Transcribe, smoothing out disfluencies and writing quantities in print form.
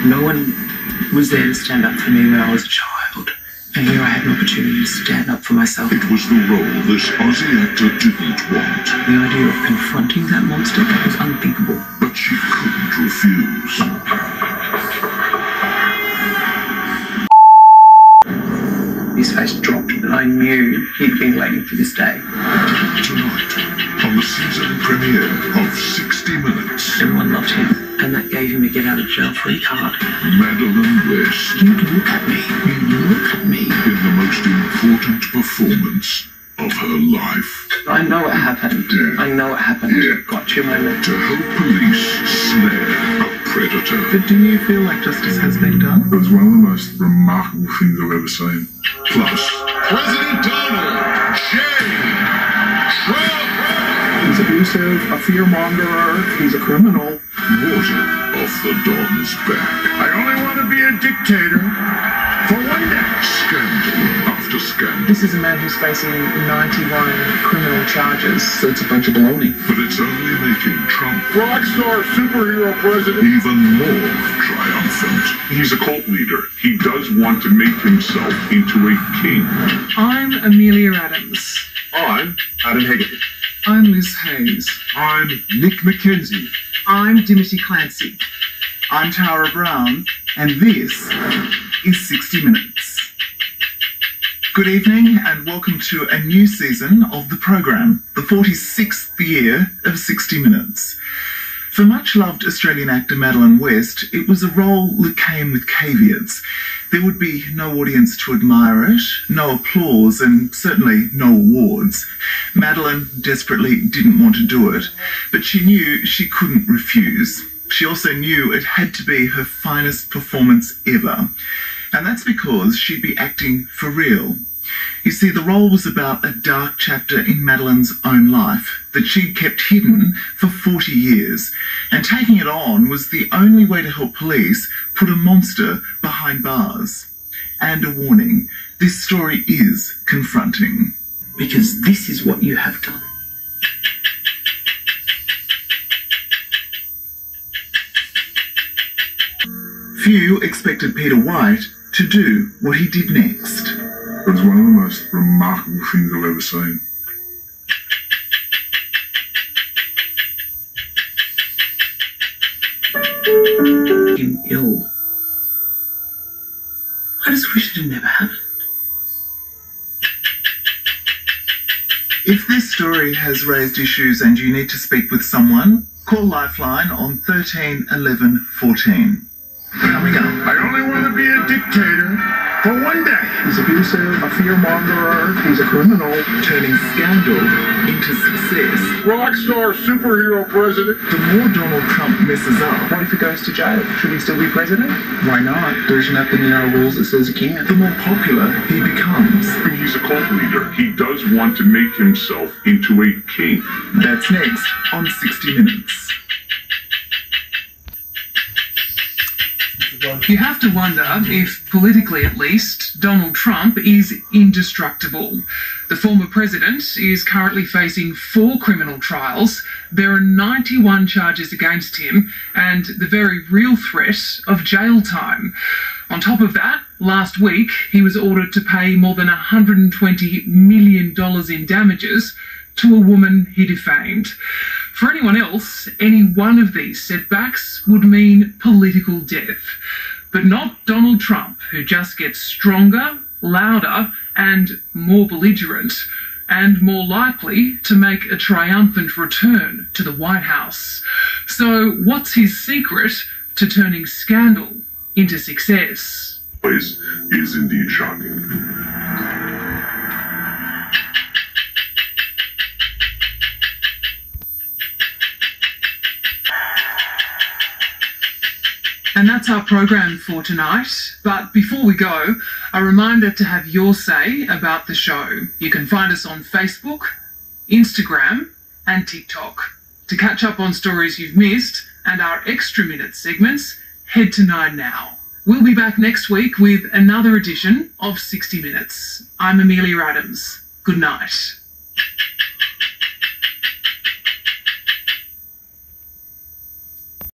No one was there to stand up for me when I was a child. And here I had an opportunity to stand up for myself. It was the role this Aussie actor didn't want. The idea of confronting that monster was unthinkable. But she couldn't refuse. His face dropped, and I knew he'd been waiting for this day. Tonight, on the season premiere of 60 Minutes. Everyone loved him, and that gave him a get-out-of-jail-free card. Madeline West. You look at me. You look at me. In the most important performance of her life. I know it happened. Yeah. I know it happened. Yeah. Got you, moment. To help police snare a predator. But do you feel like justice has been done? It was one of the most remarkable things I've ever seen. Plus, President Donald J. Trump. He's abusive, a fearmongerer, he's a criminal. Water off the Don's back. I only want to be a dictator for one day. Scandal after scandal. This is a man who's facing 91 criminal charges. So it's a bunch of baloney. But it's only making Trump Rockstar superhero president. even more triumphant. He's a cult leader. He does want to make himself into a king. I'm Amelia Adams. I'm Adam Hagen. I'm Liz Hayes. I'm Nick McKenzie. I'm Dimity Clancy. I'm Tara Brown, and this is 60 Minutes. Good evening, and welcome to a new season of the program, the 46th year of 60 Minutes. For much-loved Australian actor Madeline West, it was a role that came with caveats. There would be no audience to admire it, no applause, and certainly no awards. Madeline desperately didn't want to do it, but she knew she couldn't refuse. She also knew it had to be her finest performance ever. And that's because she'd be acting for real. You see, the role was about a dark chapter in Madeline's own life that she'd kept hidden for 40 years. And taking it on was the only way to help police put a monster behind bars. And a warning, this story is confronting. Because this is what you have done. Few expected Peter White to do what he did next. It was one of the most remarkable things I've ever seen. Him ill. I just wish it had never happened. If this story has raised issues and you need to speak with someone, call Lifeline on 13 11 14. Coming up. I only want to be a dictator for one day. He's abusive, a fearmongerer, he's a criminal, turning scandal into success. Rockstar superhero president. The more Donald Trump messes up, what if he goes to jail? Should he still be president? Why not? There's nothing in our rules that says he can't. The more popular he becomes. He's a cult leader. He does want to make himself into a king. That's next on 60 Minutes. You have to wonder if, politically at least, Donald Trump is indestructible. The former president is currently facing 4 criminal trials. There are 91 charges against him and the very real threat of jail time. On top of that, last week he was ordered to pay more than $120 million in damages to a woman he defamed. For anyone else, any one of these setbacks would mean political death. But not Donald Trump, who just gets stronger, louder, and more belligerent, and more likely to make a triumphant return to the White House. So what's his secret to turning scandal into success? Place is indeed shocking. And that's our program for tonight. But before we go, a reminder to have your say about the show. You can find us on Facebook, Instagram, and TikTok. To catch up on stories you've missed and our extra minute segments, head to 9 Now. We'll be back next week with another edition of 60 Minutes. I'm Amelia Adams. Good night.